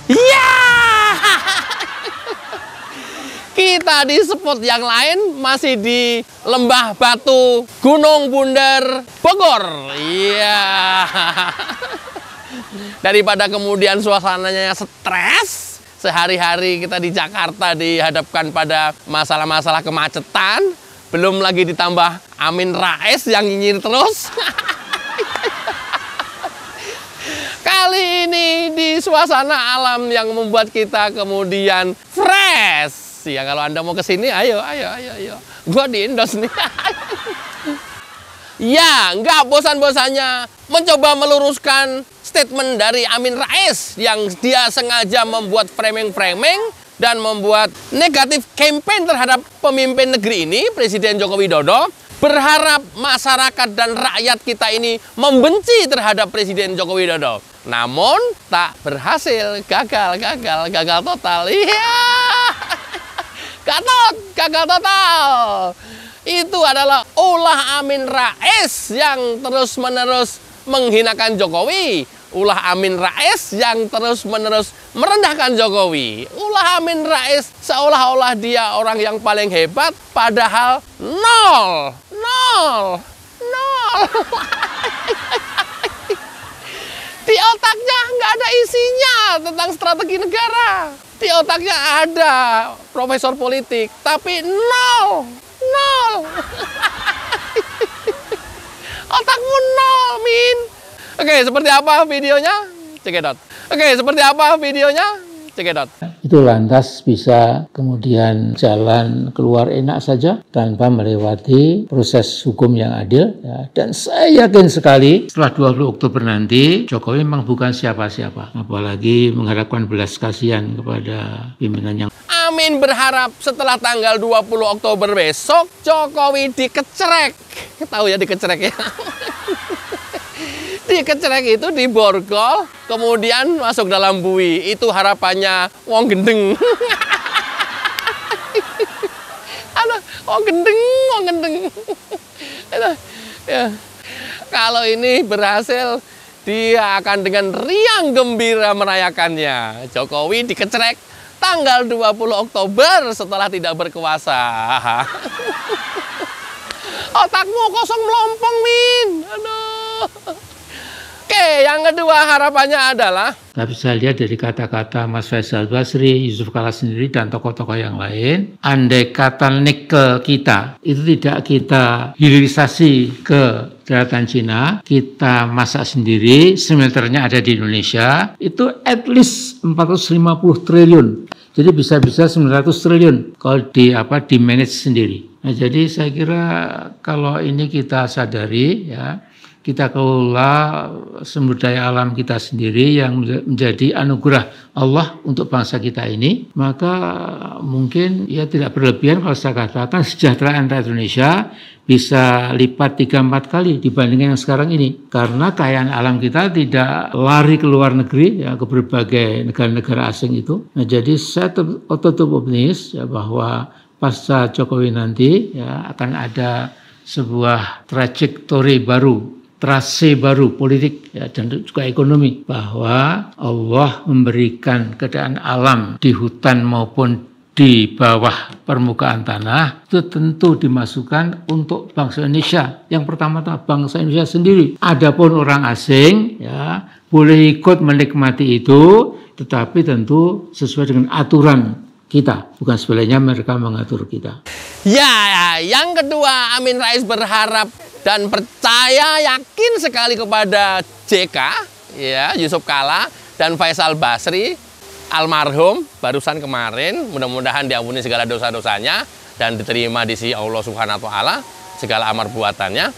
Ya! Kita di spot yang lain masih di Lembah Batu, Gunung Bunder, Bogor. Iya. Daripada kemudian suasananya stres, sehari-hari kita di Jakarta dihadapkan pada masalah-masalah kemacetan, belum lagi ditambah Amin Rais yang nyinyir terus. Kali ini di suasana alam yang membuat kita kemudian fresh. Ya kalau Anda mau ke sini, ayo. Gua di Indos nih. Ya, nggak bosan-bosannya mencoba meluruskan statement dari Amin Rais yang dia sengaja membuat framing-framing dan membuat negatif campaign terhadap pemimpin negeri ini, Presiden Joko Widodo, berharap masyarakat dan rakyat kita ini membenci terhadap Presiden Joko Widodo. Namun tak berhasil, gagal total. Iya. Gagal total. Itu adalah ulah Amin Rais yang terus-menerus menghinakan Jokowi. Ulah Amin Rais yang terus-menerus merendahkan Jokowi. Ulah Amin Rais seolah-olah dia orang yang paling hebat, padahal nol. Di otaknya nggak ada isinya tentang strategi negara. Di otaknya ada profesor politik, tapi nol. Otakmu nol, Min. Oke, seperti apa videonya? Cekidot. Itu lantas bisa kemudian jalan keluar enak saja tanpa melewati proses hukum yang adil. Ya. Dan saya yakin sekali setelah 20 Oktober nanti Jokowi memang bukan siapa-siapa. Apalagi mengharapkan belas kasihan kepada pimpinan yang... Amin berharap setelah tanggal 20 Oktober besok Jokowi dikecerek. Tahu ya dikecerek ya? Dikecerek itu diborgol, kemudian masuk dalam bui. Itu harapannya wong gendeng. Wong gendeng. Ya. Kalau ini berhasil, dia akan dengan riang gembira merayakannya. Jokowi dikecerek tanggal 20 Oktober setelah tidak berkuasa. Otakmu kosong melompong, Min. Aduh. Oke, yang kedua harapannya adalah... Tapi saya lihat dari kata-kata Mas Faisal Basri, Yusuf Kala sendiri, dan tokoh-tokoh yang lain, andai kata nikel kita itu tidak kita hilirisasi ke daratan Cina, kita masak sendiri, smelternya ada di Indonesia, itu at least 450 triliun. Jadi bisa-bisa 900 triliun kalau di manage sendiri. Nah, jadi saya kira kalau ini kita sadari, ya, kita kelola sumber daya alam kita sendiri yang menjadi anugerah Allah untuk bangsa kita ini, maka mungkin ya tidak berlebihan kalau saya katakan kesejahteraan rakyat Indonesia bisa lipat 3-4 kali dibandingkan yang sekarang ini. Karena kekayaan alam kita tidak lari ke luar negeri, ya, ke berbagai negara-negara asing itu. Nah, jadi saya tetap optimis ya, bahwa pasca Jokowi nanti ya, akan ada sebuah trajektori baru, trase baru politik ya, dan juga ekonomi, bahwa Allah memberikan keadaan alam di hutan maupun di bawah permukaan tanah itu tentu dimasukkan untuk bangsa Indonesia. Yang pertama adalah bangsa Indonesia sendiri. Adapun orang asing ya boleh ikut menikmati itu, tetapi tentu sesuai dengan aturan kita, bukan sebaliknya mereka mengatur kita. Ya, yang kedua Amin Rais berharap dan percaya yakin sekali kepada JK, ya, Yusuf Kala dan Faisal Basri, almarhum barusan kemarin. Mudah-mudahan diampuni segala dosa-dosanya dan diterima di sisi Allah Subhanahu wa taala segala amal buatannya.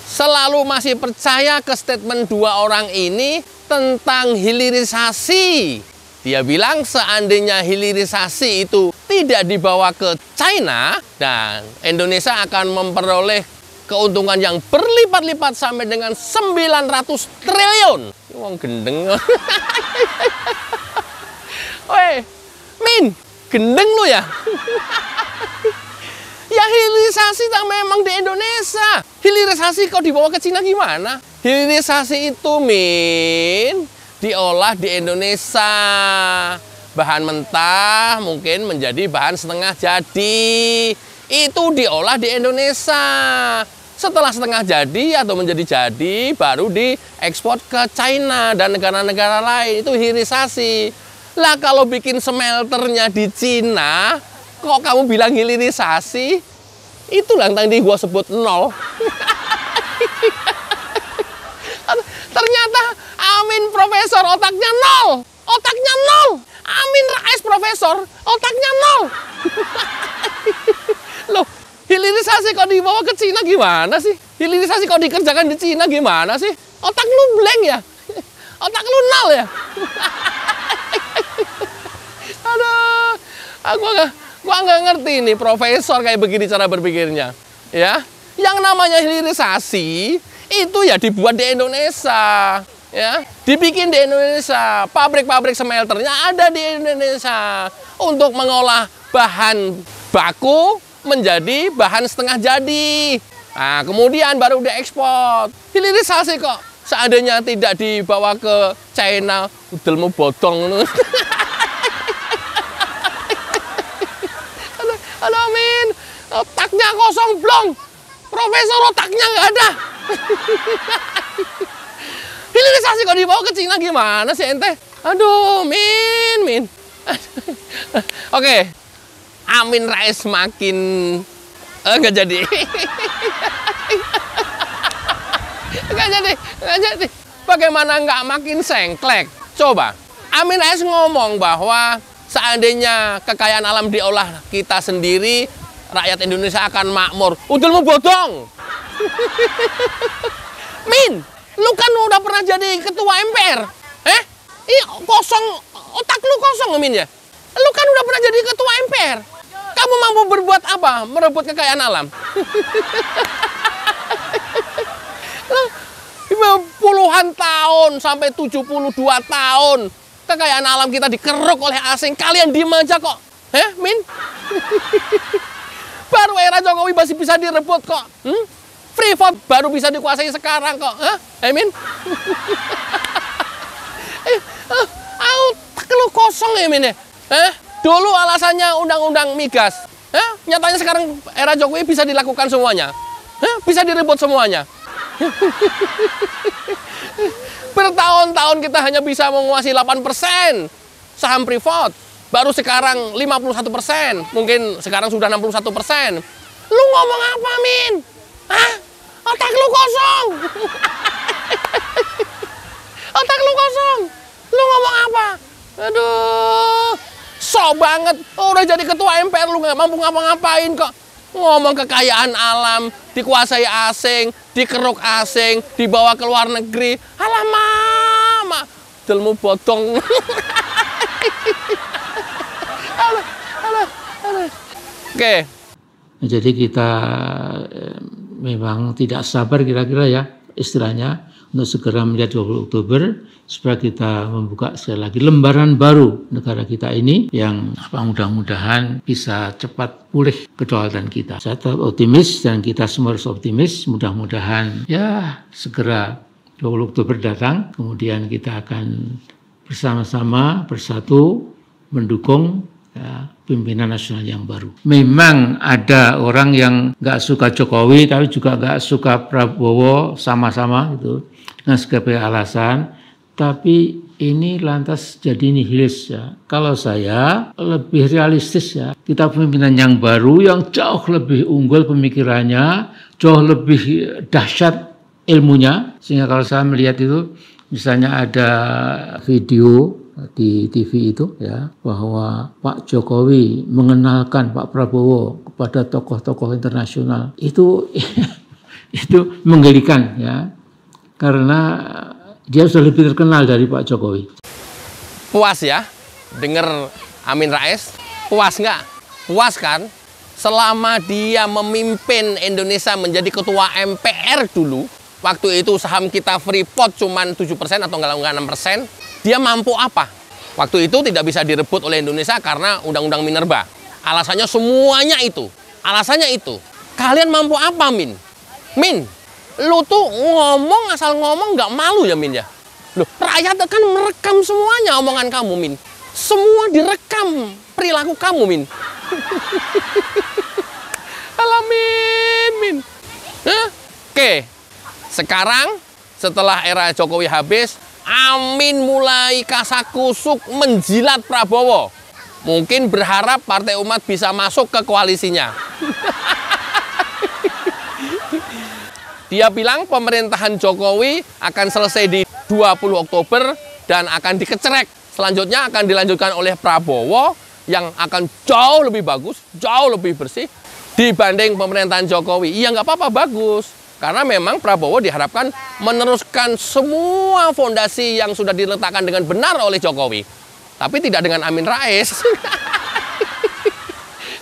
Selalu masih percaya ke statement dua orang ini tentang hilirisasi. Dia bilang seandainya hilirisasi itu tidak dibawa ke China, dan Indonesia akan memperoleh keuntungan yang berlipat-lipat sampai dengan 900 triliun. Wong gendeng. Weh, Min, gendeng lu ya? Ya hilirisasi tak memang di Indonesia. Hilirisasi kok dibawa ke Cina gimana? Hilirisasi itu, Min, diolah di Indonesia. Bahan mentah mungkin menjadi bahan setengah jadi. Itu diolah di Indonesia. Setelah setengah jadi atau menjadi jadi, baru diekspor ke China dan negara-negara lain. Itu hilirisasi. Lah kalau bikin smelternya di Cina, kok kamu bilang hilirisasi? Itulah yang tadi gua sebut nol. Ternyata Amin profesor otaknya nol. Otaknya nol. Amin Rais profesor otaknya nol. Loh, hilirisasi kok dibawa ke Cina gimana sih? Hilirisasi kok dikerjakan di Cina gimana sih? Otak lu blank ya? Otak lu nol ya? Aduh, gua nggak ngerti nih profesor kayak begini cara berpikirnya. Ya, yang namanya hilirisasi itu ya dibuat di Indonesia, ya, dibikin di Indonesia. Pabrik-pabrik smelternya ada di Indonesia untuk mengolah bahan baku menjadi bahan setengah jadi. Nah, kemudian baru diekspor. Hilirisasi kok seandainya tidak dibawa ke China, udelmu bodong. Halo Amin, otaknya kosong blong. Profesor otaknya nggak ada. Hilirisasi kok dibawa ke Cina gimana sih ente? Aduh, Min. Oke, Amin Rais makin nggak jadi. Nggak jadi. Bagaimana nggak makin sengklek? Coba, Amin Rais ngomong bahwa seandainya kekayaan alam diolah kita sendiri, rakyat Indonesia akan makmur. Udelmu bodong. Min, lu kan udah pernah jadi ketua MPR. Iya, kosong, otak lu kosong, Min ya. Lu kan udah pernah jadi ketua MPR. Kamu mampu berbuat apa? Merebut kekayaan alam. Puluhan tahun sampai 72 tahun kekayaan alam kita dikeruk oleh asing. Kalian diem aja kok. Min? Baru era Jokowi masih bisa direbut kok. Freeport baru bisa dikuasai sekarang kok. Min? Otak lu kosong ya, Min ya? Dulu alasannya undang-undang migas. Nyatanya sekarang era Jokowi bisa dilakukan semuanya. Bisa direbut semuanya. Bertahun-tahun kita hanya bisa menguasai 8% saham Freeport. Baru sekarang 51%. Mungkin sekarang sudah 61%. Lu ngomong apa, Min? Otak lu kosong. Otak lu kosong. Lu ngomong apa? Aduh, sok banget. Udah jadi ketua MPR lu nggak mampu ngapa-ngapain kok. Ngomong kekayaan alam, dikuasai asing, dikeruk asing, dibawa ke luar negeri. Alamak, delmu bodong. Oke. Jadi kita memang tidak sabar kira-kira ya istilahnya untuk segera melihat 20 Oktober supaya kita membuka sekali lagi lembaran baru negara kita ini yang mudah-mudahan bisa cepat pulih kedaulatan kita. Saya tetap optimis dan kita semua harus optimis. Mudah-mudahan ya segera 20 Oktober datang, kemudian kita akan bersama-sama bersatu mendukung ya, pimpinan nasional yang baru. Memang ada orang yang nggak suka Jokowi, tapi juga nggak suka Prabowo sama-sama gitu, dengan segala alasan. Tapi ini lantas jadi nihilis ya. Kalau saya lebih realistis ya, kita pimpinan yang baru yang jauh lebih unggul pemikirannya, jauh lebih dahsyat ilmunya. Sehingga kalau saya melihat itu, misalnya ada video di TV itu ya bahwa Pak Jokowi mengenalkan Pak Prabowo kepada tokoh-tokoh internasional itu menggelikan ya karena dia sudah lebih terkenal dari Pak Jokowi. Puas ya denger Amin Rais? Puas nggak? Puas kan? Selama dia memimpin Indonesia menjadi ketua MPR dulu, waktu itu saham kita Freeport cuma 7% atau nggak 6%. Dia mampu apa? Waktu itu tidak bisa direbut oleh Indonesia karena Undang-Undang Minerba. Alasannya semuanya itu. Alasannya itu. Kalian mampu apa, Min? Min, lu tuh ngomong asal ngomong nggak malu ya, Min ya? Loh, rakyat kan merekam semuanya omongan kamu, Min. Semua direkam perilaku kamu, Min. Alamin, Min. Oke, sekarang setelah era Jokowi habis, Amin mulai kasakusuk menjilat Prabowo. Mungkin berharap Partai Umat bisa masuk ke koalisinya. Dia bilang pemerintahan Jokowi akan selesai di 20 Oktober dan akan dikecerek. Selanjutnya akan dilanjutkan oleh Prabowo yang akan jauh lebih bagus, jauh lebih bersih dibanding pemerintahan Jokowi. Iya, nggak apa-apa, bagus. Karena memang Prabowo diharapkan meneruskan semua fondasi yang sudah diletakkan dengan benar oleh Jokowi. Tapi tidak dengan Amin Rais.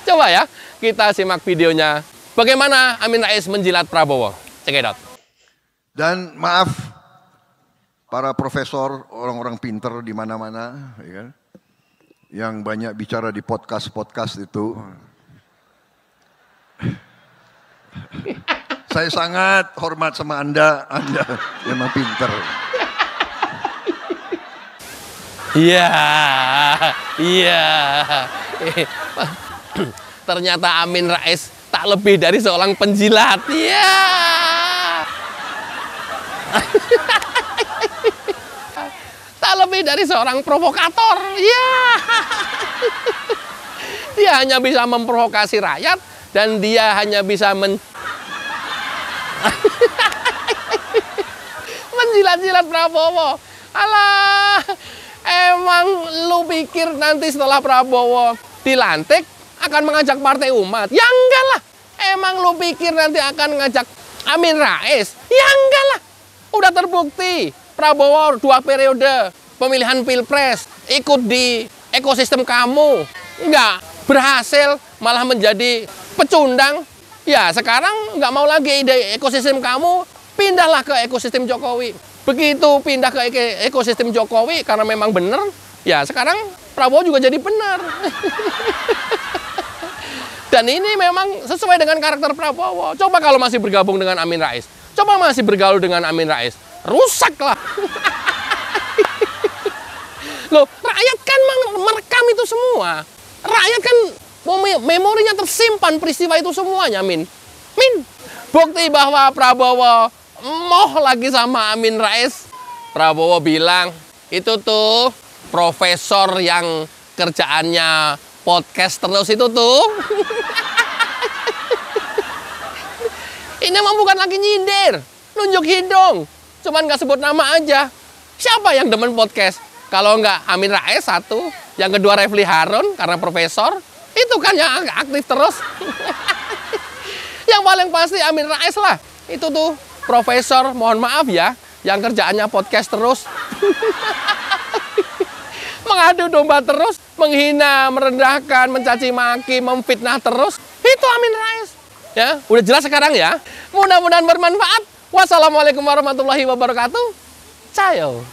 Coba ya, kita simak videonya. Bagaimana Amin Rais menjilat Prabowo. Cekidot. Dan maaf, para profesor, orang-orang pinter di mana-mana, ya kan? Yang banyak bicara di podcast-podcast itu. Saya sangat hormat sama Anda memang pinter. Iya. Ternyata Amin Rais tak lebih dari seorang penjilat. Iya. Tak lebih dari seorang provokator. Iya. Dia hanya bisa memprovokasi rakyat dan dia hanya bisa menjilat-jilat Prabowo. Alah, emang lu pikir nanti setelah Prabowo dilantik akan mengajak Partai Umat? Ya enggak lah. Emang lu pikir nanti akan ngajak Amin Rais? Ya enggak lah. Udah terbukti Prabowo 2 periode pemilihan pilpres ikut di ekosistem kamu, enggak berhasil, malah menjadi pecundang. Ya sekarang nggak mau lagi ide ekosistem kamu, pindahlah ke ekosistem Jokowi. Begitu pindah ke ekosistem Jokowi karena memang benar, ya sekarang Prabowo juga jadi benar. Dan ini memang sesuai dengan karakter Prabowo. Coba kalau masih bergabung dengan Amin Rais, coba masih bergaul dengan Amin Rais, rusak lah. Loh, rakyat kan merekam itu semua. Rakyat kan memorinya tersimpan peristiwa itu semuanya, Min. Bukti bahwa Prabowo moh lagi sama Amin Rais. Prabowo bilang, itu tuh profesor yang kerjaannya podcast terus itu tuh. Ini emang bukan lagi nyindir, nunjuk hidung. Cuman nggak sebut nama aja. Siapa yang demen podcast? Kalau nggak Amin Rais satu, yang kedua Refli Harun karena profesor, itu kan yang aktif terus. Yang paling pasti Amin Rais lah. Itu tuh profesor, mohon maaf ya, yang kerjaannya podcast terus. Mengadu domba terus, menghina, merendahkan, mencaci maki, memfitnah terus. Itu Amin Rais. Ya, udah jelas sekarang ya. Mudah-mudahan bermanfaat. Wassalamualaikum warahmatullahi wabarakatuh. Ciao.